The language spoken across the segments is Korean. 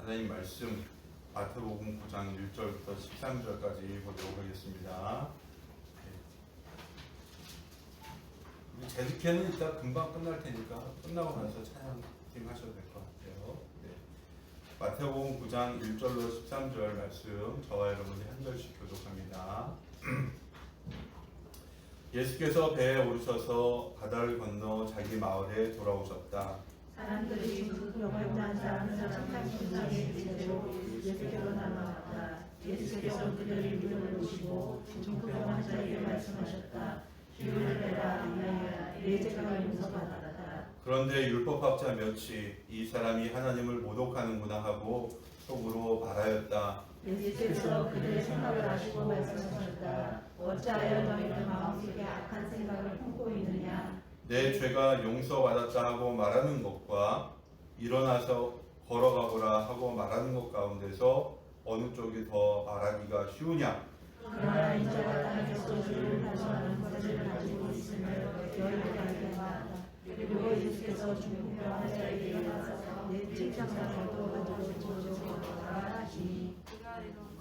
하나님 말씀 마태복음 9장 1절부터 13절까지 보도록 하겠습니다. 우리 제득회는 일단 금방 끝날 테니까 끝나고 나서 찬양팀 하셔도 될 것 같아요. 마태복음 9장 1절로 13절 말씀 저와 여러분이 한 절씩 교독합니다. 예수께서 배에 오르셔서 바다를 건너 자기 마을에 돌아오셨다. 사람들이 죽으려고 앉아 착한 심상에 제대로 예수께로 나아왔다. 예수께서 그들의 믿음을 보시고 중풍병 환자에게 말씀하셨다. 기운을 내라 이나야 내 죄가 용서받았다. 그런데 율법학자 몇이 이 사람이 하나님을 모독하는구나 하고 속으로 말하였다. 예수께서 그들의 생각을 아시고 말씀하셨다. 어찌하여 너희는 마음속에 악한 생각을 품고 있느냐. 내 죄가 용서받았다 하고 말하는 것과 일어나서 걸어가보라 하고 말하는 것 가운데서 어느 쪽이 더 말하기가 쉬우냐? 그러나 인자가 땅에서 주를 달성하는 권세를 가지고 있으며 너희를 알게 하다. 그리고 예수께서 중풍병 환자에게 일어나서 내 책상상으로 가져오시고 돌아가시니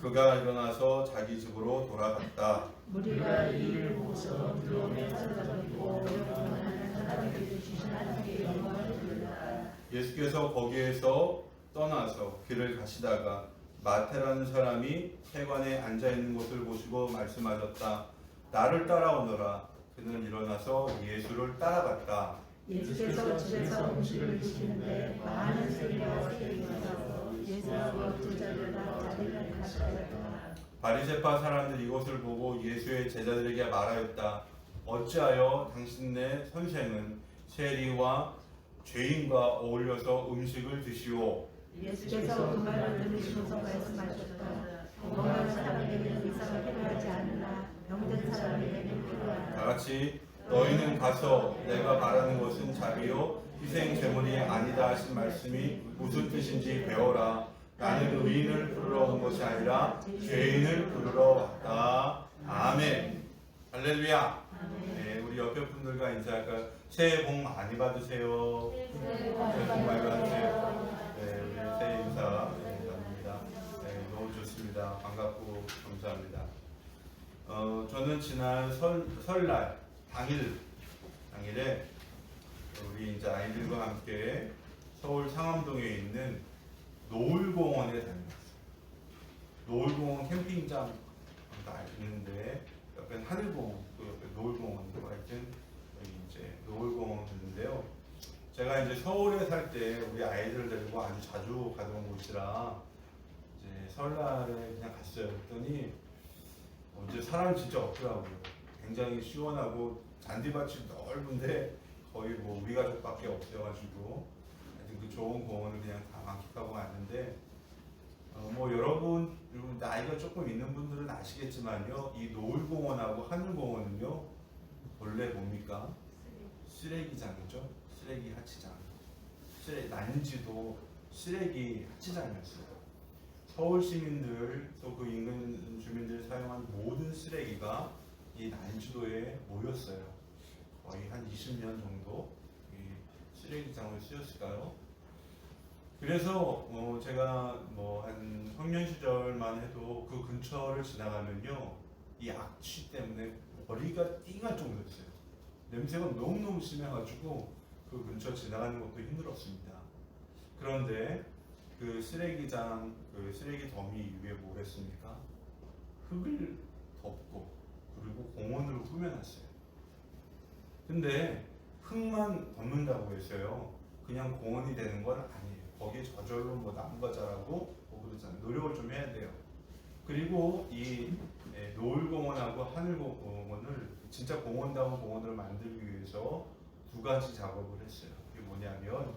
그가 일어나서 자기 집으로 돌아갔다. 우리가 이 일을 보고서 두려움에 사로잡히고 영원한 사람에게 주신 하나님께 영광을 돌렸다. 예수께서 거기에서 떠나서 길을 가시다가 마태라는 사람이 회관에 앉아있는 것을 보시고 말씀하셨다. 나를 따라오너라. 그는 일어나서 예수를 따라갔다. 예수께서 집에서 음식을 드시는데 많은 세리와 세리가 와서 예수와 두 제자들과 자리를 가셨다. 바리새파 사람들이 이것을 보고 예수의 제자들에게 말하였다. 어찌하여 당신네 선생은 세리와 죄인과 어울려서 음식을 드시오? 예수께서 그 말을 들으시면서 말씀하셨다. 건강한 사람에게는 의사가 필요하지 않으나 병든 사람에게는 필요하다. 다 같이 너희는 가서 내가 말하는 것은 자비요 희생 제물이 아니다 하신 말씀이 무슨 뜻인지 배워라. 나는 의인을 부르러 온 것이 아니라 죄인을 부르러 왔다. 아멘. 할렐루야. 네, 우리 옆에 분들과 인사할까요? 새해 복 많이 받으세요. 새해 복 많이 받으세요. 네, 우리 새해 인사 나눕니다. 네, 너무 좋습니다. 반갑고 감사합니다. 저는 지난 설날 당일에 우리 이제 아이들과 함께 서울 상암동에 있는 노을공원에 다녀왔어요. 노을공원 캠핑장 있는데 옆에 하늘공원, 또 옆에 노을공원이고 하여튼 여기 이제 노을공원 갔는데요. 제가 이제 서울에 살 때 우리 아이들 데리고 아주 자주 가던 곳이라 이제 설날에 그냥 갔어요. 그랬더니 이제 사람이 진짜 없더라고요. 굉장히 시원하고 잔디밭이 넓은데 거의 뭐 우리 가족밖에 없어가지고 하여튼 그 좋은 공원을 그냥 다 만끽하고 왔는데 뭐 여러분 나이가 조금 있는 분들은 아시겠지만요, 이 노을공원하고 하늘공원은요 본래 뭡니까? 쓰레기장이죠. 쓰레기 하치장. 난지도 쓰레기 하치장이었어요. 서울 시민들 또 그 인근 주민들이 사용한 모든 쓰레기가 이 난지도에 모였어요. 거의 한 20년 정도 이 쓰레기장으로 쓰였을까요? 그래서 제가 뭐 한 청년 시절만 해도 그 근처를 지나가면요, 이 악취 때문에 머리가 띵할 정도였어요. 냄새가 너무너무 심해가지고 그 근처 지나가는 것도 힘들었습니다. 그런데 그 쓰레기장, 그 쓰레기 더미 위에 뭘 했습니까? 흙을 덮고 그리고 공원으로 꾸며놨어요. 근데 흙만 덮는다고 해서요 그냥 공원이 되는 건 아니에요. 거기에 저절로 뭐 나무가 자라고 뭐 그러잖아요. 노력을 좀 해야 돼요. 그리고 이 노을공원하고 하늘공원을 진짜 공원다운 공원으로 만들기 위해서 두 가지 작업을 했어요. 이게 뭐냐면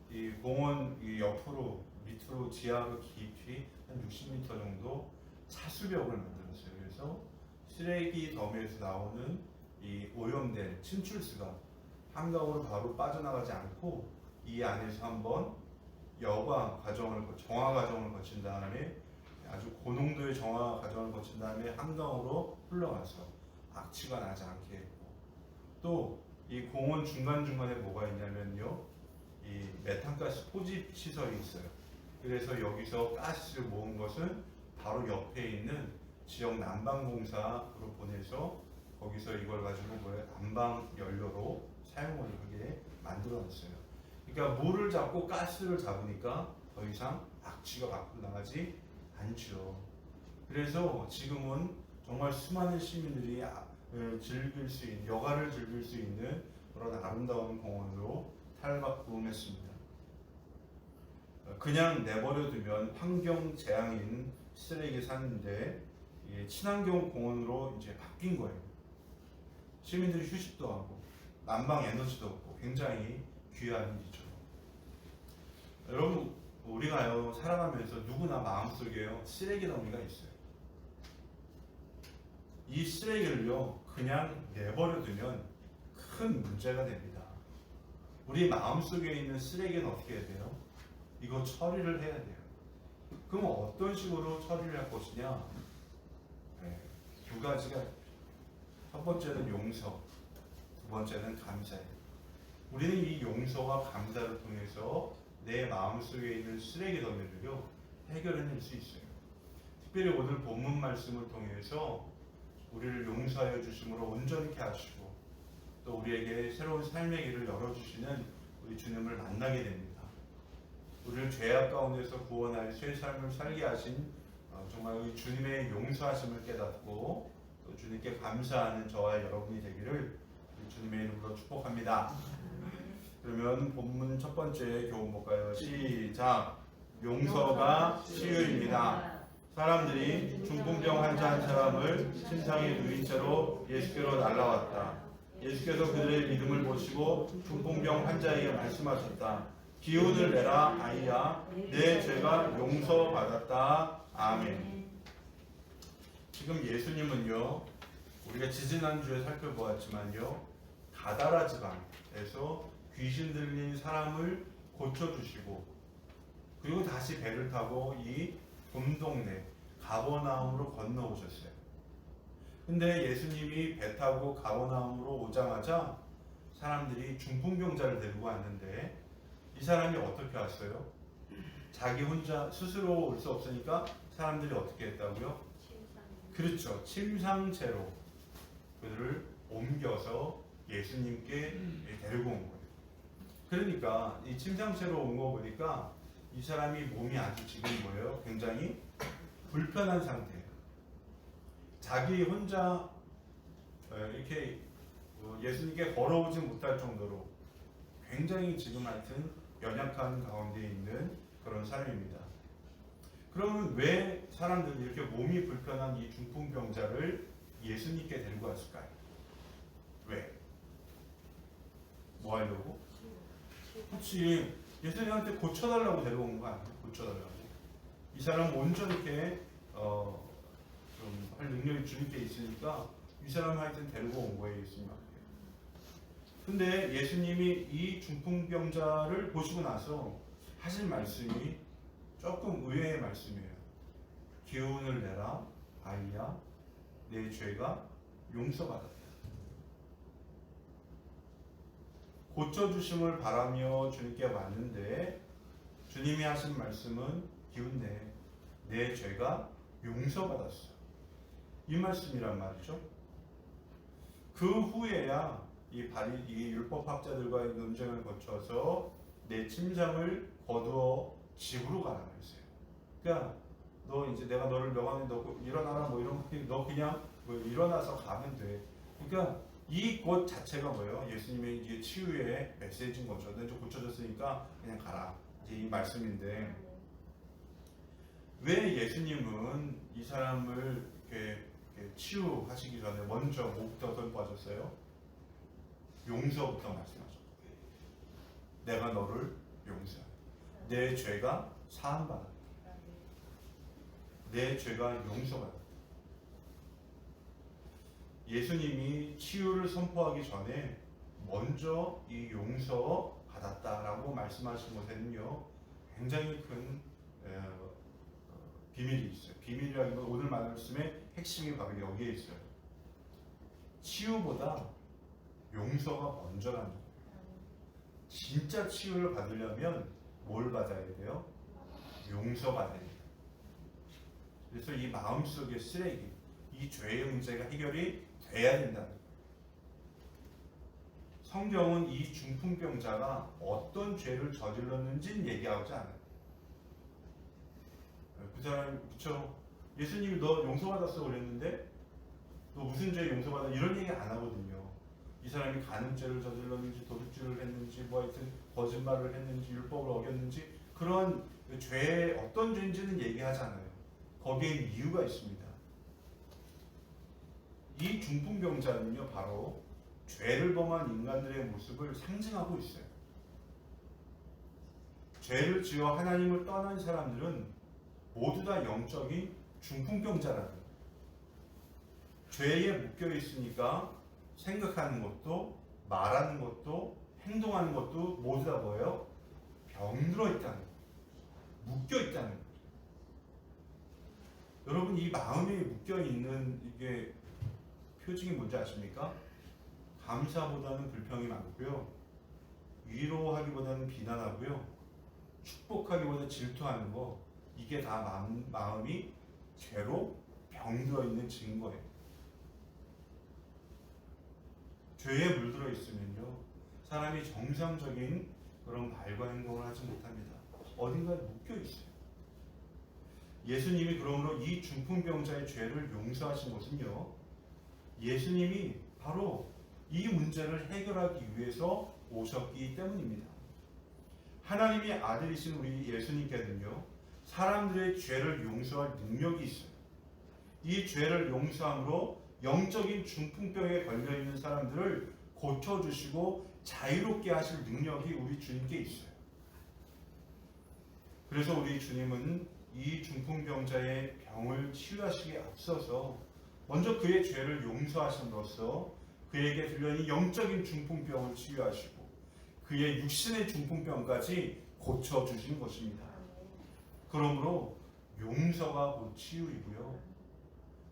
이 공원 이 옆으로 밑으로 지하로 깊이 한 60m 정도 차수벽을 만들었어요. 그래서 쓰레기 더미에서 나오는 이 오염된 침출수가 한강으로 바로 빠져나가지 않고 이 안에서 한번 정화 과정을 거친 다음에 아주 고농도의 정화 과정을 거친 다음에 한강으로 흘러가서 악취가 나지 않게 했고, 또 이 공원 중간중간에 뭐가 있냐면요, 이 메탄가스 포집 시설이 있어요. 그래서 여기서 가스를 모은 것은 바로 옆에 있는 지역 난방공사로 보내서 거기서 이걸 가지고 난방 연료로 사용을 하게 만들어놨어요. 그러니까 물을 잡고 가스를 잡으니까 더 이상 악취가 밖으로 나가지 않죠. 그래서 지금은 정말 수많은 시민들이 즐길 수 있는, 여가를 즐길 수 있는 그런 아름다운 공원으로 탈바꿈했습니다. 그냥 내버려두면 환경 재앙인 쓰레기 샀는데 친환경 공원으로 이제 바뀐 거예요. 시민들이 휴식도 하고 난방 에너지도 없고 굉장히 귀한 일이죠. 여러분, 우리가요 살아가면서 누구나 마음속에요 쓰레기 더미가 있어요. 이 쓰레기를요 그냥 내버려두면 큰 문제가 됩니다. 우리 마음속에 있는 쓰레기는 어떻게 해야 돼요? 이거 처리를 해야 돼요. 그럼 어떤 식으로 처리를 할 것이냐? 두 가지가, 첫 번째는 용서, 두 번째는 감사예요. 우리는 이 용서와 감사를 통해서 내 마음속에 있는 쓰레기 더미를요 해결해낼 수 있어요. 특별히 오늘 본문 말씀을 통해서 우리를 용서하여 주심으로 온전케 하시고 또 우리에게 새로운 삶의 길을 열어주시는 우리 주님을 만나게 됩니다. 우리를 죄악 가운데서 구원하여 새 삶을 살게 하신 정말 우리 주님의 용서하심을 깨닫고 또 주님께 감사하는 저와 여러분이 되기를 주님의 이름으로 축복합니다. 그러면 본문 첫 번째 교훈 볼까요? 시작! 용서가 치유입니다. 사람들이 중풍병 환자 한 사람을 침상에 누인 채로 예수께로 날라왔다. 예수께서 그들의 믿음을 보시고 중풍병 환자에게 말씀하셨다. 기운을 내라 아이야, 내 죄가 용서받았다. 아멘. 지금 예수님은요 우리가 지지난주에 살펴보았지만요 가다라 지방에서 귀신 들린 사람을 고쳐주시고 그리고 다시 배를 타고 이 돔동네 가버나움으로 건너오셨어요. 근데 예수님이 배 타고 가버나움으로 오자마자 사람들이 중풍병자를 데리고 왔는데 이 사람이 어떻게 왔어요? 자기 혼자 스스로 올 수 없으니까 사람들이 어떻게 했다고요? 그렇죠. 침상채로 그들을 옮겨서 예수님께 데리고 온 거예요. 그러니까 이 침상채로 온 거 보니까 이 사람이 몸이 아주 지금 뭐예요? 굉장히 불편한 상태예요. 자기 혼자 이렇게 예수님께 걸어오지 못할 정도로 굉장히 지금 하여튼 연약한 가운데 있는 그런 사람입니다. 그러면 왜 사람들이 이렇게 몸이 불편한 이 중풍병자를 예수님께 데리고 왔을까요? 왜? 뭐 하려고? 그렇지. 예수님한테 고쳐달라고 데려온 거 아니에요? 고쳐달라고. 이 사람은 온전히 좀 할 능력이 주님께 있으니까 이 사람 하여튼 데리고 온 거예요, 예수님한테. 근데 예수님이 이 중풍병자를 보시고 나서 하신 말씀이 조금 의외의 말씀이에요. 기운을 내라, 아이야, 내 죄가 용서받았다. 고쳐주심을 바라며 주님께 왔는데 주님이 하신 말씀은 기운내, 내 죄가 용서받았어. 이 말씀이란 말이죠. 그 후에야 이 율법학자들과의 논쟁을 거쳐서 내 침상을 거두어 집으로 가라 그랬어요. 그러니까 너 이제 내가 너를 명하면 너 일어나라 뭐 이런 너 그냥 뭐 일어나서 가면 돼. 그러니까 이 곳 자체가 뭐예요? 예수님의 이제 치유의 메시지인 거죠. 너 이제 고쳐졌으니까 그냥 가라. 이제 이 말씀인데 왜 예수님은 이 사람을 이렇게 치유하시기 전에 먼저 뭐부터 선포하셨어요? 용서부터 말씀하셨고 내가 너를 용서해. 내 죄가 사함받았다. 내 죄가 용서받았다. 예수님이 치유를 선포하기 전에 먼저 이 용서 받았다라고 말씀하신 것에는요 굉장히 큰 비밀이 있어요. 비밀이라기보다 오늘 말씀의 핵심이 바로 여기에 있어요. 치유보다 용서가 먼저라는 거예요. 진짜 치유를 받으려면 뭘 받아야 돼요? 용서가 됩니다. 그래서 이 마음속의 쓰레기, 이 죄의 문제가 해결이 돼야 된다는 거예요. 성경은 이 중풍병자가 어떤 죄를 저질렀는지는 얘기하지 않아요. 그 사람이 그쵸? 예수님이 너 용서받았어 그랬는데 너 무슨 죄 용서받아? 이런 얘기 안 하거든요. 이 사람이 간음죄를 저질렀는지 도둑질을 했는지 뭐 하여튼 거짓말을 했는지 율법을 어겼는지 그런 죄 어떤 죄인지는 얘기하잖아요. 거기에 이유가 있습니다. 이 중풍병자는요 바로 죄를 범한 인간들의 모습을 상징하고 있어요. 죄를 지어 하나님을 떠난 사람들은 모두 다 영적인 중풍병자라는 거예요. 죄에 묶여 있으니까 생각하는 것도 말하는 것도 행동하는 것도 모두 다 뭐예요? 병들어 있다는 거예요. 묶여 있다는 거예요. 여러분 이 마음이 묶여 있는 이게 표징이 뭔지 아십니까? 감사보다는 불평이 많고요. 위로하기보다는 비난하고요. 축복하기보다 질투하는 거 이게 다 마음이 죄로 병들어 있는 증거예요. 죄에 물들어 있으면요 사람이 정상적인 그런 말과 행동을 하지 못합니다. 어딘가에 묶여 있어요. 예수님이 그러므로 이 중풍병자의 죄를 용서하신 것은요 예수님이 바로 이 문제를 해결하기 위해서 오셨기 때문입니다. 하나님의 아들이신 우리 예수님께는요 사람들의 죄를 용서할 능력이 있어요. 이 죄를 용서함으로 영적인 중풍병에 걸려있는 사람들을 고쳐주시고 자유롭게 하실 능력이 우리 주님께 있어요. 그래서 우리 주님은 이 중풍병자의 병을 치유하시기에 앞서서 먼저 그의 죄를 용서하심으로써 그에게 들려있는 영적인 중풍병을 치유하시고 그의 육신의 중풍병까지 고쳐주신 것입니다. 그러므로 용서가 곧 치유이고요.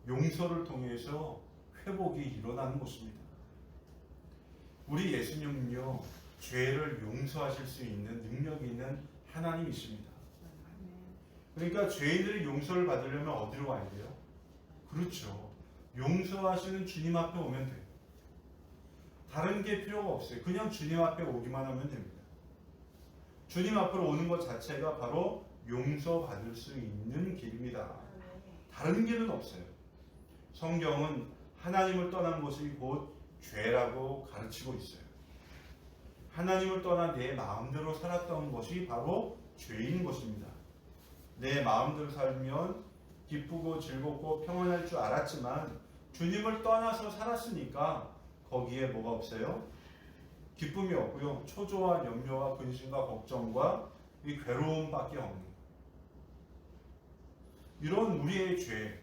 용서를 통해서 회복이 일어나는 것입니다. 우리 예수님은요, 죄를 용서하실 수 있는 능력이 있는 하나님이십니다. 그러니까 죄인들이 용서를 받으려면 어디로 가야 돼요? 그렇죠. 용서하시는 주님 앞에 오면 돼요. 다른 게 필요가 없어요. 그냥 주님 앞에 오기만 하면 됩니다. 주님 앞으로 오는 것 자체가 바로 용서받을 수 있는 길입니다. 다른 길은 없어요. 성경은 하나님을 떠난 것이 곧 죄라고 가르치고 있어요. 하나님을 떠나 내 마음대로 살았던 것이 바로 죄인 것입니다. 내 마음대로 살면 기쁘고 즐겁고 평안할 줄 알았지만 주님을 떠나서 살았으니까 거기에 뭐가 없어요? 기쁨이 없고요. 초조와 염려와 근심과 걱정과 이 괴로움밖에 없는 거예요. 이런 우리의 죄,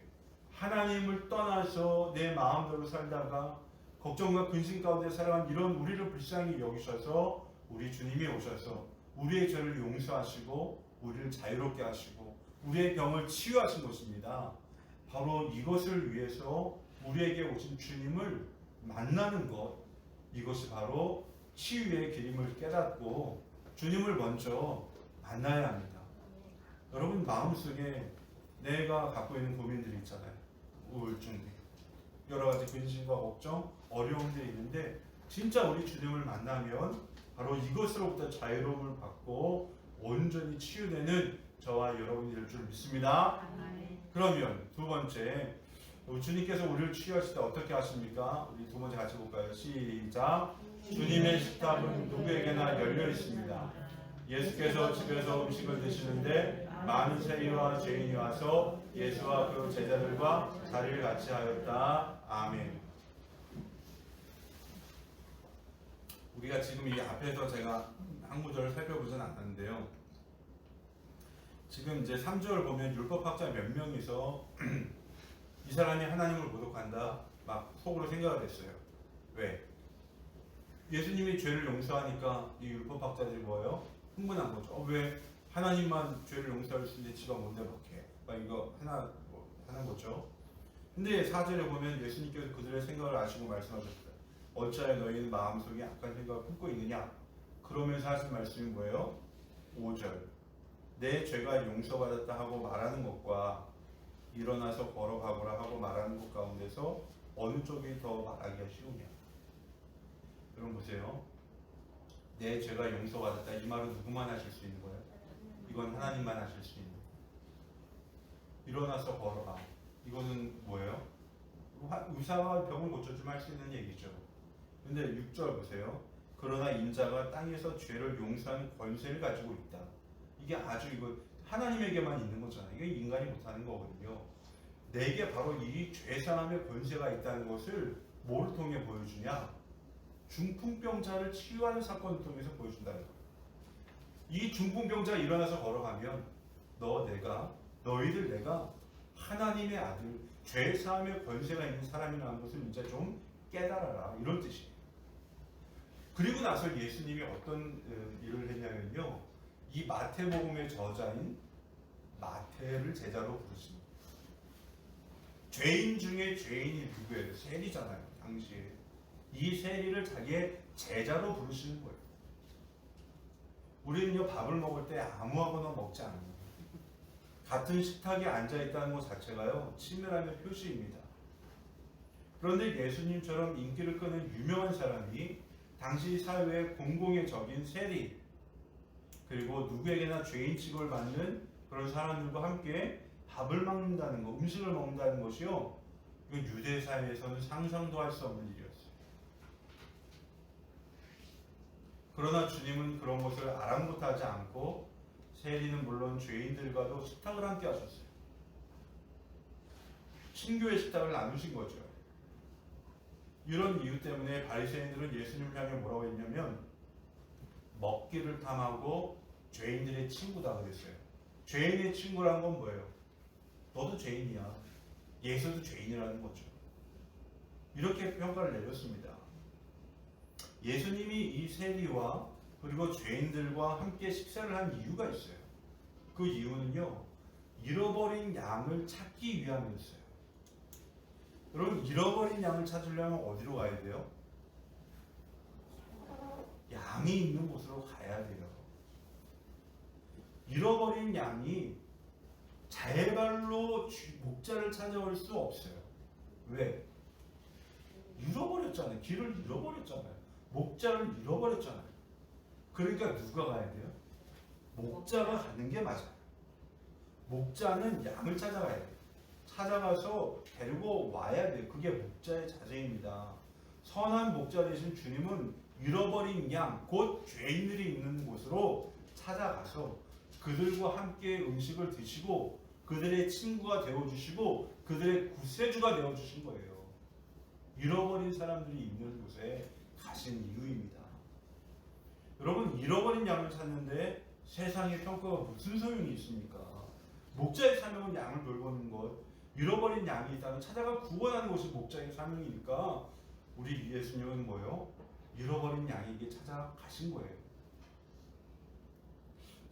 하나님을 떠나서 내 마음대로 살다가 걱정과 근심 가운데 살아간 이런 우리를 불쌍히 여기셔서 우리 주님이 오셔서 우리의 죄를 용서하시고 우리를 자유롭게 하시고 우리의 병을 치유하신 것입니다. 바로 이것을 위해서 우리에게 오신 주님을 만나는 것, 이것이 바로 치유의 길임을 깨닫고 주님을 먼저 만나야 합니다. 여러분 마음속에 내가 갖고 있는 고민들이 있잖아요. 우울증들, 여러 가지 근심과 걱정, 어려움들이 있는데 진짜 우리 주님을 만나면 바로 이것으로부터 자유로움을 받고 온전히 치유되는 저와 여러분이 될 줄 믿습니다. 그러면 두 번째, 주님께서 우리를 치유하실 때 어떻게 하십니까? 우리 두 번째 같이 볼까요? 시작. 주님의 식탁은 누구에게나 열려 있습니다. 예수께서 집에서 음식을 드시는데 많은 세리와 죄인이 와서 예수와 그 제자들과 자리를 같이 하였다. 아멘. 우리가 지금 이 앞에서 제가 한 구절을 살펴보진 않았는데요. 지금 이제 3절 보면 율법학자 몇 명이서 이 사람이 하나님을 모독한다 막 속으로 생각을 했어요. 왜? 예수님이 죄를 용서하니까 이 율법학자들이 뭐예요? 흥분한 거죠. 왜 하나님만 죄를 용서할 수 있는데 지가 뭔데 그렇게 막 이거 하는 거죠. 근데 4절에 보면 예수님께서 그들의 생각을 아시고 말씀하셨어요. 어찌하여 너희는 마음속에 악한 생각을 품고 있느냐? 그러면서 하신 말씀이 뭐예요? 5절. 내 죄가 용서받았다 하고 말하는 것과 일어나서 걸어가거라 하고 말하는 것 가운데서 어느 쪽이 더 말하기가 쉬우냐? 여러분 보세요. 내 죄가 용서받았다 이 말은 누구만 하실 수 있는 거예요? 이건 하나님만 하실 수 있는 거예요. 일어나서 걸어가. 이거는 뭐예요? 의사가 병을 고쳐주면 할 수 있는 얘기죠. 근데 6절 보세요. 그러나 인자가 땅에서 죄를 용서하는 권세를 가지고 있다. 이게 아주 이거 하나님에게만 있는 거잖아요. 이게 인간이 못하는 거거든요. 내게 바로 이 죄사함의 권세가 있다는 것을 뭘 통해 보여주냐? 중풍병자를 치유하는 사건을 통해서 보여준다는 거예요. 이 중풍병자가 일어나서 걸어가면 너희들 내가 하나님의 아들, 죄사함의 권세가 있는 사람이라는 것을 이제 좀 깨달아라. 이런 뜻이에요. 그리고 나서 예수님이 어떤 일을 했냐면요. 이 마태복음의 저자인 마태를 제자로 부르십니다. 죄인 중에 죄인이 누구예요? 세리잖아요. 당시에. 이 세리를 자기의 제자로 부르시는 거예요. 우리는요, 밥을 먹을 때 아무하거나 먹지 않아요. 같은 식탁에 앉아있다는 것 자체가요, 친밀함의 표시입니다. 그런데 예수님처럼 인기를 끄는 유명한 사람이 당시 사회의 공공의 적인 세리, 그리고 누구에게나 죄인 취급을 받는 그런 사람들과 함께 밥을 먹는다는 것, 음식을 먹는다는 것이요, 이건 유대 사회에서는 상상도 할 수 없는 일이었어요. 그러나 주님은 그런 것을 아랑곳하지 않고 세리는 물론 죄인들과도 식탁을 함께 하셨어요. 친교의 식탁을 나누신 거죠. 이런 이유 때문에 바리새인들은 예수님을 향해 뭐라고 했냐면 먹기를 탐하고 죄인들의 친구다 그랬어요. 죄인의 친구라는 건 뭐예요? 너도 죄인이야. 예수도 죄인이라는 거죠. 이렇게 평가를 내렸습니다. 예수님이 이 세리와 그리고 죄인들과 함께 식사를 한 이유가 있어요. 그 이유는요, 잃어버린 양을 찾기 위함이었어요. 여러분, 잃어버린 양을 찾으려면 어디로 가야 돼요? 양이 있는 곳으로 가야 돼요. 잃어버린 양이 자해발로 목자를 찾아올 수 없어요. 왜? 잃어버렸잖아요. 길을 잃어버렸잖아요. 목자를 잃어버렸잖아요. 그러니까 누가 가야 돼요? 목자가 가는 게 맞아요. 목자는 양을 찾아가야 돼요. 찾아가서 데리고 와야 돼요. 그게 목자의 자세입니다. 선한 목자 되신 주님은 잃어버린 양, 곧 죄인들이 있는 곳으로 찾아가서 그들과 함께 음식을 드시고 그들의 친구가 되어주시고 그들의 구세주가 되어주신 거예요. 잃어버린 사람들이 있는 곳에 가신 이유입니다. 여러분, 잃어버린 양을 찾는데 세상의 평가가 무슨 소용이 있습니까? 목자의 사명은 양을 돌보는 것, 잃어버린 양이 있다면 찾아가 구원하는 것이 목자의 사명이니까 우리 예수님은 뭐예요? 잃어버린 양에게 찾아가신 거예요.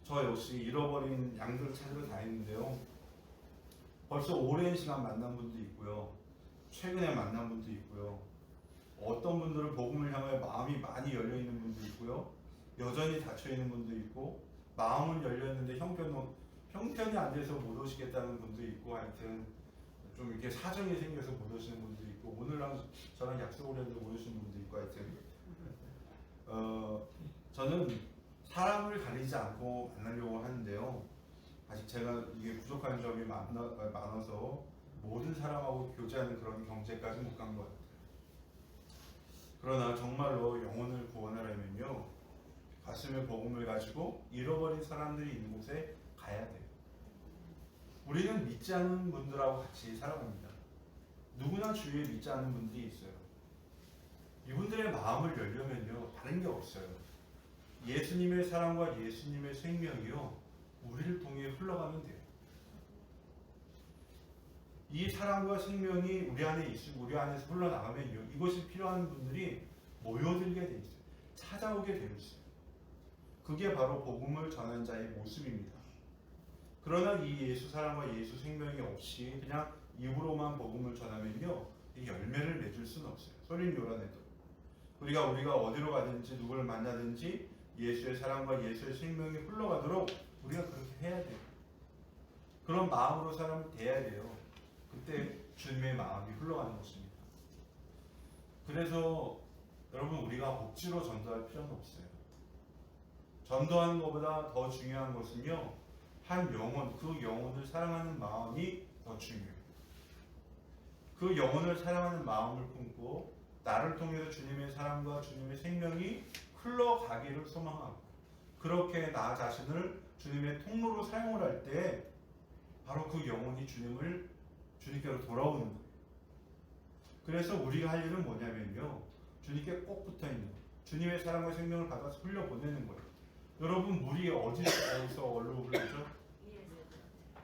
저 역시 잃어버린 양들을 찾으러 다니는데요. 벌써 오랜 시간 만난 분도 있고요. 최근에 만난 분도 있고요. 어떤 분들은 복음을 향해 마음이 많이 열려있는 분도 있고요. 여전히 닫혀있는 분도 있고 마음은 열렸는데 형편이 안 돼서 못 오시겠다는 분도 있고 하여튼 좀 이렇게 사정이 생겨서 못 오시는 분도 있고 오늘랑 저랑 약속을 했는데 못 오시는 분도 있고 하여튼 저는 사람을 가리지 않고 만나려고 하는데요. 아직 제가 이게 부족한 점이 많아서 모든 사람하고 교제하는 그런 경제까지 못 간 것 같아요. 그러나 정말로 영혼을 구원하려면요, 가슴에 복음을 가지고 잃어버린 사람들이 있는 곳에 가야 돼요. 우리는 믿지 않는 분들하고 같이 살아갑니다. 누구나 주위에 믿지 않는 분들이 있어요. 이분들의 마음을 열려면요, 다른 게 없어요. 예수님의 사랑과 예수님의 생명이요, 우리를 통해 흘러가면 돼요. 이 사랑과 생명이 우리 안에 있으고 우리 안에서 흘러나가면요, 이것이 필요한 분들이 모여들게 돼 있어요. 찾아오게 되어 있어요. 그게 바로 복음을 전하는 자의 모습입니다. 그러나 이 예수 사랑과 예수 생명이 없이 그냥 입으로만 복음을 전하면요, 이 열매를 맺을 수는 없어요. 소린 요란해도 우리가 어디로 가든지 누구를 만나든지 예수의 사랑과 예수의 생명이 흘러가도록 우리가 그렇게 해야 돼요. 그런 마음으로 사람을 대해야 돼요. 그때 주님의 마음이 흘러가는 것입니다. 그래서 여러분 우리가 억지로 전도할 필요는 없어요. 전도하는 것보다 더 중요한 것은요, 한 영혼, 그 영혼을 사랑하는 마음이 더 중요해요. 그 영혼을 사랑하는 마음을 품고 나를 통해서 주님의 사랑과 주님의 생명이 흘러가기를 소망하고, 그렇게 나 자신을 주님의 통로로 사용을 할 때 바로 그 영혼이 주님께로 돌아오는 거예요. 그래서 우리가 할 일은 뭐냐면요, 주님께 꼭 붙어있는 거예요. 주님의 사랑과 생명을 받아서 흘려보내는 거예요. 여러분, 물이 어디서 어디로 흐르죠?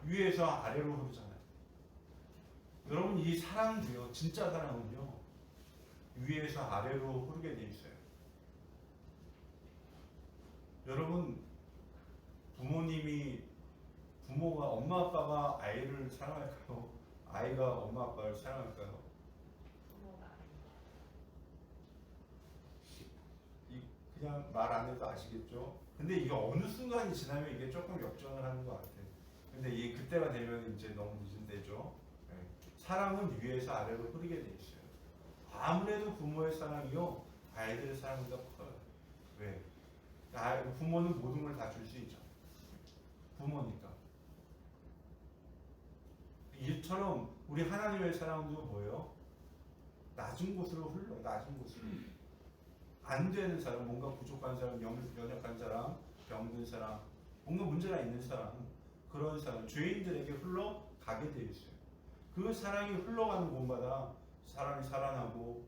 위에서 아래로 흐르잖아요. 여러분, 이 사랑도요, 진짜 사랑은요, 위에서 아래로 흐르게 돼 있어요. 여러분, 부모가, 엄마 아빠가 아이를 사랑할까요? 아이가 엄마 아빠를 사랑할까요? 그냥 말 안 해도 아시겠죠? 근데 이게 어느 순간이 지나면 이게 조금 역전을 하는 것 같아요. 근데 그때가 되면 이제 너무 늦은 때죠. 네. 사랑은 위에서 아래로 흐르게 돼 있어요. 아무래도 부모의 사랑이요, 아이들의 사랑보다 커요. 왜? 부모는 모든 걸 다 줄 수 있죠. 부모니까. 이처럼 우리 하나님의 사랑도 뭐예요? 낮은 곳으로 흘러, 낮은 곳으로. 안 되는 사람, 뭔가 부족한 사람, 연약한 사람, 병든 사람, 뭔가 문제가 있는 사람, 그런 사람, 죄인들에게 흘러가게 되어 있어요. 그 사랑이 흘러가는 곳마다 사람이 살아나고,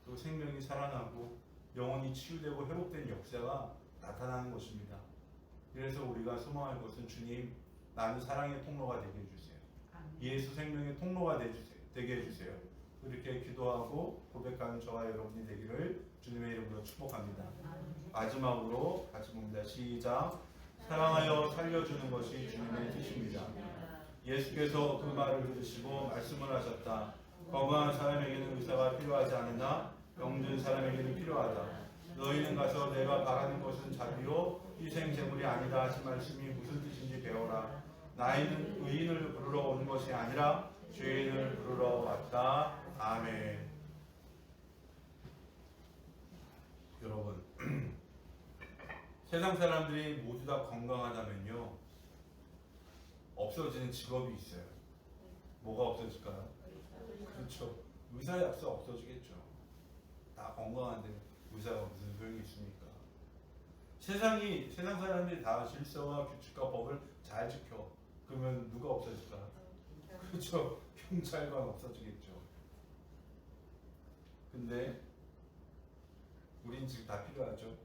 또 생명이 살아나고, 영혼이 치유되고 회복된 역사가 나타나는 것입니다. 그래서 우리가 소망할 것은, 주님, 나는 사랑의 통로가 되게 해주세요. 예수 생명의 통로가 되게 해주세요. 그렇게 기도하고 고백하는 저와 여러분이 되기를 주님의 이름으로 축복합니다. 마지막으로 같이 봅니다. 시작. 사랑하여 살려주는 것이 주님의 뜻입니다. 예수께서 그 말을 들으시고 말씀을 하셨다. 건강한 사람에게는 의사가 필요하지 않으나 병든 사람에게는 필요하다. 너희는 가서 내가 바라는 것은 자비요 희생 제물이 아니다 하신 말씀이 무슨 뜻인지 배워라. 나이는 의인을 부르러 온 것이 아니라 죄인을 부르러 왔다. 아멘. 여러분, 세상 사람들이 모두 다 건강하다면요, 없어지는 직업이 있어요. 뭐가 없어질까요? 그렇죠. 의사 약사 없어지겠죠. 다 건강한데 의사가 무슨 소용이 있습니까? 세상 사람들이 다 질서와 규칙과 법을 잘 지켜. 그러면 누가 없어질까? 그렇죠. 경찰관 없어지겠죠. 근데 우린 지금 다 필요하죠.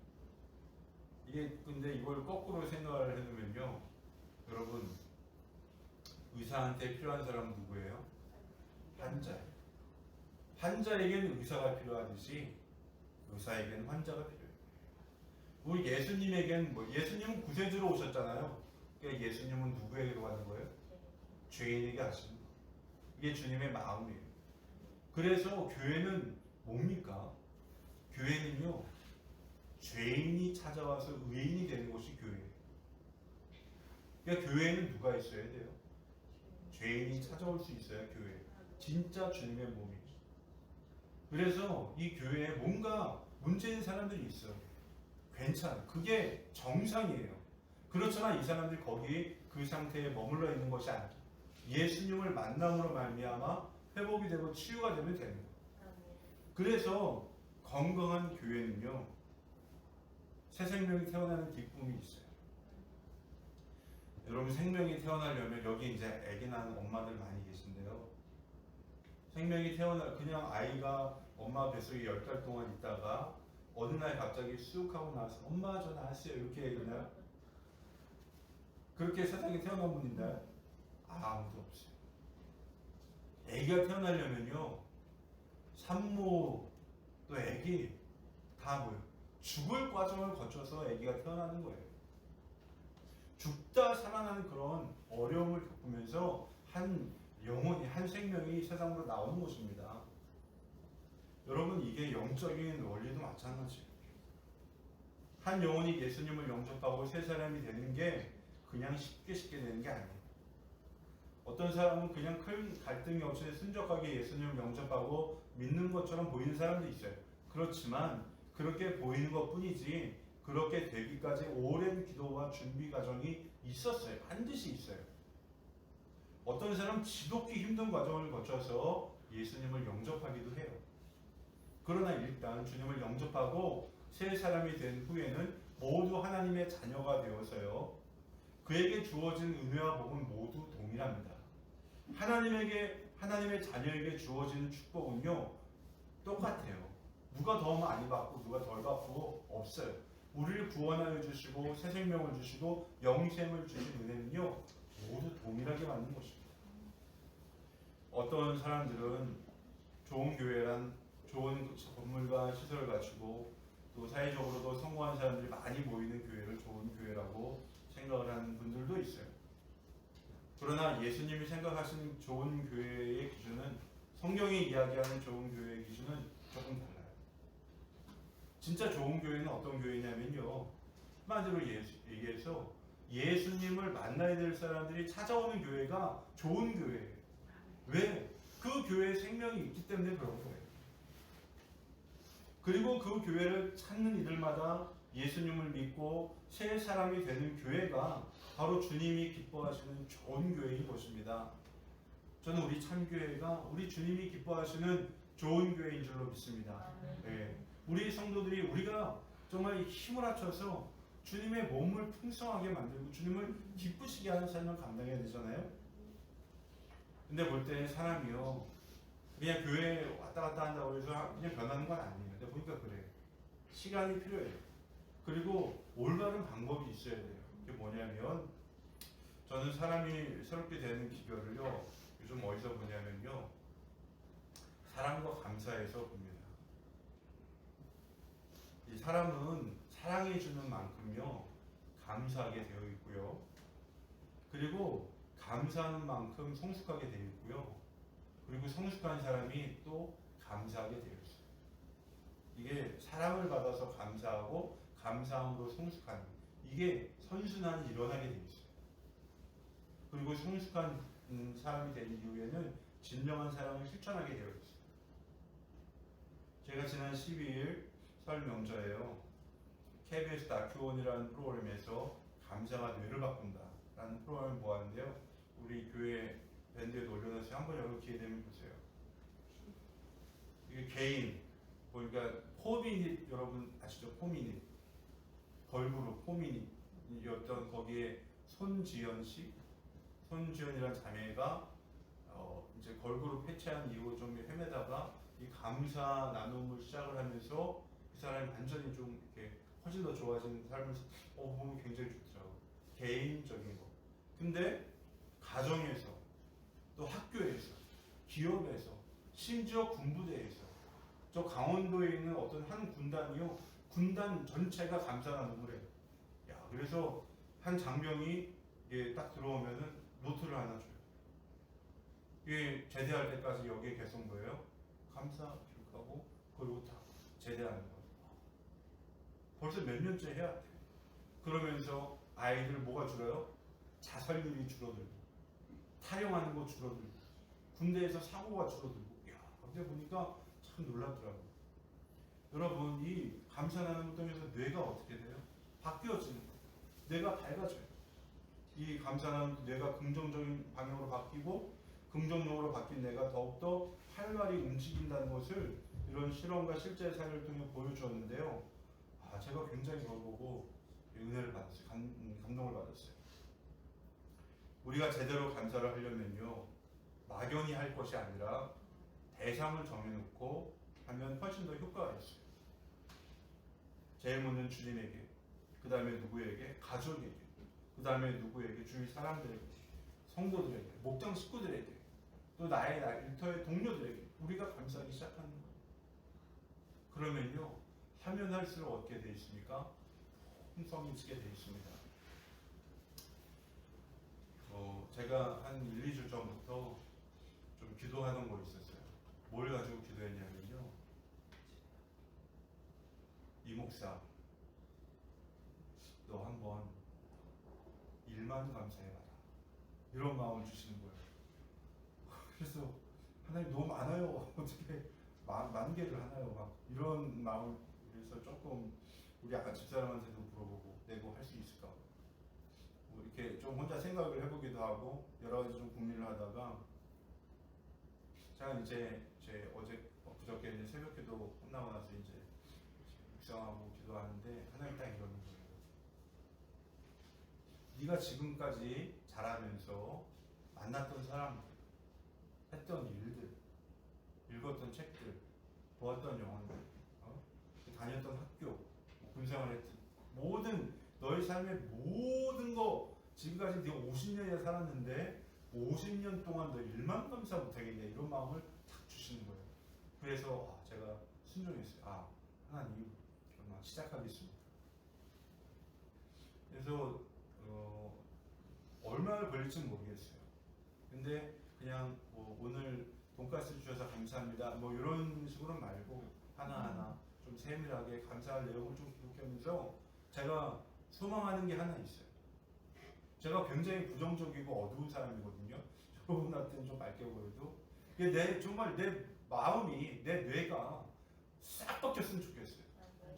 근데 이걸 거꾸로 생각을 해두면요, 여러분, 의사한테 필요한 사람은 누구예요? 환자예요. 환자에게는 의사가 필요하듯이 의사에게는 환자가 필요해요. 우리 예수님에게는 예수님은 구세주로 오셨잖아요. 그러니까 예수님은 누구에게로 가는 거예요? 죄인에게 하시는 거예요. 이게 주님의 마음이에요. 그래서 교회는 뭡니까? 교회는요, 죄인이 찾아와서 의인이 되는 곳이 교회예요. 그러니까 교회에는 누가 있어야 돼요? 죄인이 찾아올 수 있어야 교회. 진짜 주님의 몸이죠. 그래서 이 교회에 뭔가 문제인 사람들이 있어요. 괜찮아. 그게 정상이에요. 그렇지만 이 사람들이 거기 그 상태에 머물러 있는 것이 아니죠. 예수님을 만남으로 말미암아 회복이 되고 치유가 되면 되는 거예요. 그래서 건강한 교회는요, 새 생명이 태어나는 기쁨이 있어요. 여러분, 생명이 태어나려면 여기 이제 아기 낳은 엄마들 많이 계신데요. 생명이 그냥 아이가 엄마 뱃속에 10달 동안 있다가 어느 날 갑자기 쑥 하고 나와서 엄마 저 나왔어요 이렇게 얘기하나요? 그렇게 세상에 태어난 분 있나요? 아무도 없어요. 아기가 태어나려면요, 산모 또 아기 다 죽을 과정을 거쳐서 아기가 태어나는 거예요. 죽다 살아나는 그런 어려움을 겪으면서 한 영혼이, 한 생명이 세상으로 나오는 것입니다. 여러분, 이게 영적인 원리도 마찬가지예요. 한 영혼이 예수님을 영접하고 새 사람이 되는 게 그냥 쉽게 되는 게 아니에요. 어떤 사람은 그냥 큰 갈등이 없이 순적하게 예수님을 영접하고 믿는 것처럼 보이는 사람도 있어요. 그렇지만 그렇게 보이는 것 뿐이지 그렇게 되기까지 오랜 기도와 준비 과정이 있었어요. 반드시 있어요. 어떤 사람은 지독히 힘든 과정을 거쳐서 예수님을 영접하기도 해요. 그러나 일단 주님을 영접하고 새 사람이 된 후에는 모두 하나님의 자녀가 되어서요. 그에게 주어진 은혜와 복은 모두 동일합니다. 하나님의 자녀에게 주어지는 축복은요, 똑같아요. 누가 더 많이 받고 누가 덜 받고 없어요. 우리를 구원하여 주시고 새 생명을 주시고 영생을 주신 은혜는요, 모두 동일하게 받는 것입니다. 어떤 사람들은 좋은 교회란 좋은 건물과 시설을 갖추고 또 사회적으로도 성공한 사람들이 많이 모이는 교회를 좋은 교회라고 생각을 하는 분들도 있어요. 그러나 예수님이 생각하시는 좋은 교회의 기준은 성경이 이야기하는 좋은 교회의 기준은 조금 달라요. 진짜 좋은 교회는 어떤 교회냐면요. 한마디로 얘기해서 예수님을 만나야 될 사람들이 찾아오는 교회가 좋은 교회예요. 왜? 그 교회에 생명이 있기 때문에 그런 거예요. 그리고 그 교회를 찾는 이들마다 예수님을 믿고 새 사람이 되는 교회가 바로 주님이 기뻐하시는 좋은 교회인 것입니다. 저는 우리 참교회가 우리 주님이 기뻐하시는 좋은 교회인 줄로 믿습니다. 네. 우리 성도들이 우리가 정말 힘을 합쳐서 주님의 몸을 풍성하게 만들고 주님을 기쁘시게 하는 삶을 감당해야 되잖아요. 근데 볼 때 사람이요, 그냥 교회에 왔다 갔다 한다고 해서 그냥 변하는 건 아니에요. 근데 보니까 그래요. 시간이 필요해요. 그리고 올바른 방법이 있어야 돼요. 그게 뭐냐면, 저는 사람이 새롭게 되는 기별을요, 요즘 어디서 보냐면요, 사랑과 감사에서 봅니다. 이 사람은 사랑해주는 만큼요, 감사하게 되어 있고요. 그리고 감사하는 만큼 성숙하게 되어 있고요. 그리고 성숙한 사람이 또 감사하게 되어 있어요. 이게 사랑을 받아서 감사하고 감사함으로 성숙하는, 이게 선순환이 일어나게 되어 있어요. 그리고 성숙한 사람이 된 이후에는 진정한 사랑을 실천하게 되어 있어요. 제가 지난 12일 설 명절에요, KBS 다큐원이라는 프로그램에서 감사가 뇌를 바꾼다 라는 프로그램을 보았는데요. 우리 교회 밴드에도 올려놨어요. 한번 여러분 기회 되면 보세요. 이게 개인, 그러니까 포미닛, 여러분 아시죠? 포미닛, 걸그룹 포미닛이었던 거기에 손지연이라는 자매가 이제 걸그룹 해체한 이후 좀 헤매다가 이 감사 나눔을 시작을 하면서 그 사람이 완전히 좀 이렇게 훨씬 더 좋아진 삶을 보면 굉장히 좋더라고요. 개인적인 거. 근데 가정에서, 또 학교에서, 기업에서, 심지어 군부대에서, 저 강원도에 있는 어떤 한 군단이요, 군단 전체가 감사 나눔을 해요. 야, 그래서 한 장병이 딱 들어오면은 노트를 하나 줘요. 이게 제대할 때까지 여기에 계속 뭐예요? 감사 기록하고 그리고 다 제대하는 거예요. 벌써 몇 년째 해야 돼. 그러면서 아이들 뭐가 줄어요? 자살률이 줄어들고, 탈영하는 거 줄어들고, 군대에서 사고가 줄어들고. 야, 근데 보니까 참 놀랍더라고요. 여러분, 이 감사 나눔을 통해서 뇌가 어떻게 돼요? 바뀌어지는 거예요. 뇌가 밝아져요. 이 감사 나눔 뇌가 긍정적인 방향으로 바뀌고, 긍정적으로 바뀐 뇌가 더욱더 활발히 움직인다는 것을 이런 실험과 실제 사례를 통해 보여주었는데요. 제가 굉장히 그걸 보고 은혜를 받았어요. 감동을 받았어요. 우리가 제대로 감사를 하려면요, 막연히 할 것이 아니라 대상을 정해놓고 하면 훨씬 더 효과가 있어요. 제일 먼저 주님에게, 그 다음에 누구에게? 가족에게, 그 다음에 누구에게? 주위 사람들에게, 성도들에게, 목장 식구들에게, 또 나의 일터의 동료들에게 우리가 감사하기 시작하는 거예요. 그러면요, 하면 할수록 어떻게 되어 있습니까? 풍성이 있게 되어 있습니다. 제가 한 1, 2주 전부터 좀 기도하는 거 있었어요. 뭘 가지고 기도했냐면요, 이 목사, 너 한번 1년 일만 감사해봐라. 이런 마음을 주시는 거예요. 그래서 하나님 너무 많아요. 어떻게 만 개를 하나요? 막 이런 마음을 그래서 조금 우리 아까 집사람한테도 물어보고 내고 할 수 있을까? 뭐 이렇게 좀 혼자 생각을 해보기도 하고 여러 가지 좀 고민을 하다가 제가 이제 제 어제 그저께 이제 새벽기도 끝나고 나서 이제 묵상하고 기도하는데 하나님 딱 이러는 거예요. 네가 지금까지 자라면서 만났던 사람들, 했던 일들, 읽었던 책들, 보았던 영화들, 다녔던 학교, 군생활했던 모든 너의 삶의 모든 거 지금까지 네가 50년이나 살았는데 50년 동안 너 일만 감사 못하겠냐 이런 마음을 탁 주시는 거예요. 그래서 제가 순종했어요. 하나님 정말 시작하겠습니다. 그래서 얼마나 걸릴지는 모르겠어요. 근데 그냥 뭐 오늘 돈가스 주셔서 감사합니다. 뭐 이런 식으로 말고 하나하나 좀 세밀하게 감사할 내용을 좀 기록하면서 제가 소망하는 게 하나 있어요. 제가 굉장히 부정적이고 어두운 사람이거든요. 여러분한테는 좀 밝게 보여도 정말 내 마음이 내 뇌가 싹 바뀌었으면 좋겠어요.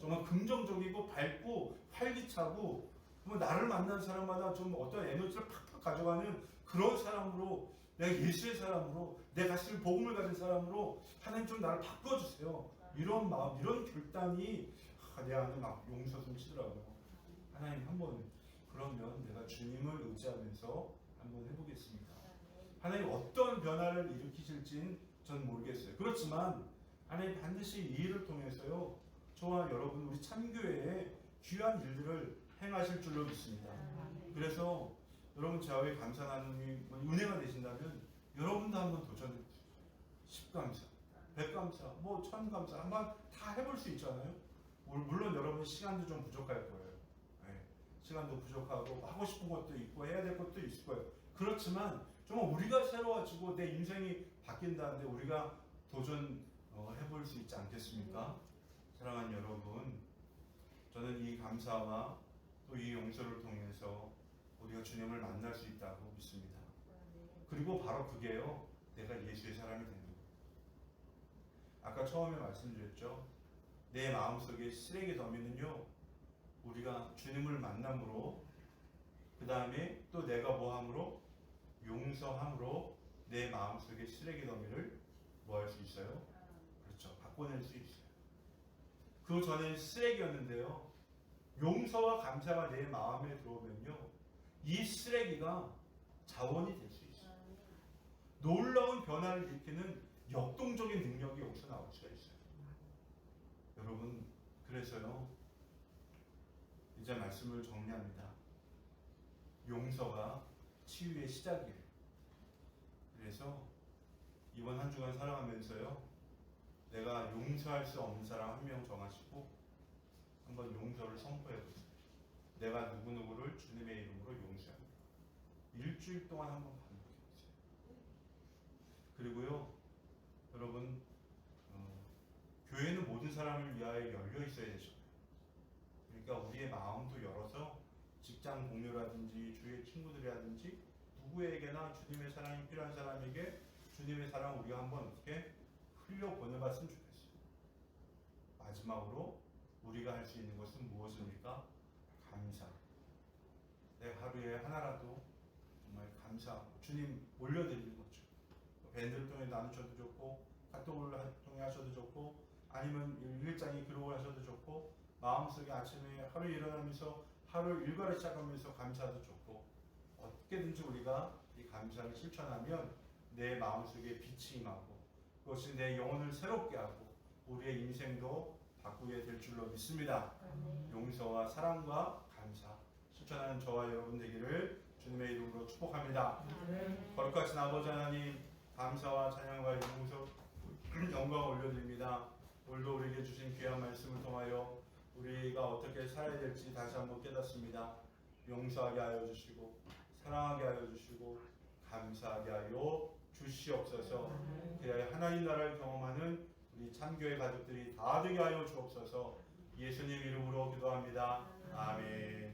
정말 긍정적이고 밝고 활기차고 나를 만나는 사람마다 좀 어떤 에너지를 팍팍 가져가는 그런 사람으로 내가 예수의 사람으로 내 가슴을 복음을 가진 사람으로 하나님 좀 나를 바꿔주세요. 이런 마음 이런 결단이 내 안에 막 용서좀 치더라고요. 하나님 한번 그러면 내가 주님을 의지하면서 한번 해보겠습니다. 하나님 어떤 변화를 일으키실진 전 모르겠어요. 그렇지만 하나님 반드시 이 일을 통해서요 저와 여러분 우리 참교회에 귀한 일들을 행하실 줄로 믿습니다. 그래서 여러분 저의 감사 나눔이 은혜가 되신다면 여러분도 한번 도전해보세요. 10감사, 100감사, 뭐 1000감사 한번 다 해볼 수 있잖아요. 물론 여러분 시간도 좀 부족할 거예요. 시간도 부족하고 하고 싶은 것도 있고 해야 될 것도 있을 거예요. 그렇지만 정말 우리가 새로워지고 내 인생이 바뀐다는데 우리가 도전해볼 수 있지 않겠습니까? 사랑하는 여러분, 저는 이 감사와 또 이 용서를 통해서 우리가 주님을 만날 수 있다고 믿습니다. 그리고 바로 그게요, 내가 예수의 사람이 되는 거예요. 아까 처음에 말씀드렸죠. 내 마음속에 쓰레기 더미는요, 우리가 주님을 만남으로 그 다음에 또 내가 뭐함으로 용서함으로 내 마음속에 쓰레기 더미를 뭐 할 수 있어요? 그렇죠. 바꿔낼 수 있어요. 그 전에 쓰레기였는데요. 용서와 감사가 내 마음에 들어오면요. 이 쓰레기가 자원이 될 수 있어요. 놀라운 변화를 일으키는 역동적인 능력이 여기서 나올 수가 있어요. 여러분, 그래서요. 이제 말씀을 정리합니다. 용서가 치유의 시작이에요. 그래서 이번 한 주간 살아가면서요. 내가 용서할 수 없는 사람 한 명 정하시고 한번 용서를 선포해보세요. 내가 누구누구를 주님의 이름으로 용서합니다. 일주일 동안 한번 반복해보세요. 그리고요. 여러분 교회는 모든 사람을 위하여 열려 있어야 되잖아요. 그러니까 우리의 마음도 열어서 직장 동료라든지 주위의 친구들이라든지 누구에게나 주님의 사랑이 필요한 사람에게 주님의 사랑 우리가 한번 어떻게 흘려보내봤으면 좋겠어요. 마지막으로 우리가 할 수 있는 것은 무엇입니까? 감사. 내가 하루에 하나라도 정말 감사하고 주님 올려드리는 거죠. 밴드를 통해 나누셔도 좋고 카톡을 통해 하셔도 좋고 아니면 일장에 기록을 하셔도 좋고 마음속에 아침에 하루 일어나면서 하루 일과를 시작하면서 감사도 좋고 어떻게든지 우리가 이 감사를 실천하면 내 마음속에 빛이 임하고 그것이 내 영혼을 새롭게 하고 우리의 인생도 바꾸게 될 줄로 믿습니다. 용서와 사랑과 감사 실천하는 저와 여러분 되기를 주님의 이름으로 축복합니다. 거룩하신 아버지 하나님 감사와 찬양과 용서 영광 올려드립니다. 오늘도 우리에게 주신 귀한 말씀을 통하여 우리가 어떻게 살아야 될지 다시 한번 깨닫습니다. 용서하게 하여 주시고 사랑하게 하여 주시고 감사하게 하여 주시옵소서. 그리하여 하나님 나라를 경험하는 우리 참교회 가족들이 다 되게 하여 주옵소서. 예수님 이름으로 기도합니다. 아멘.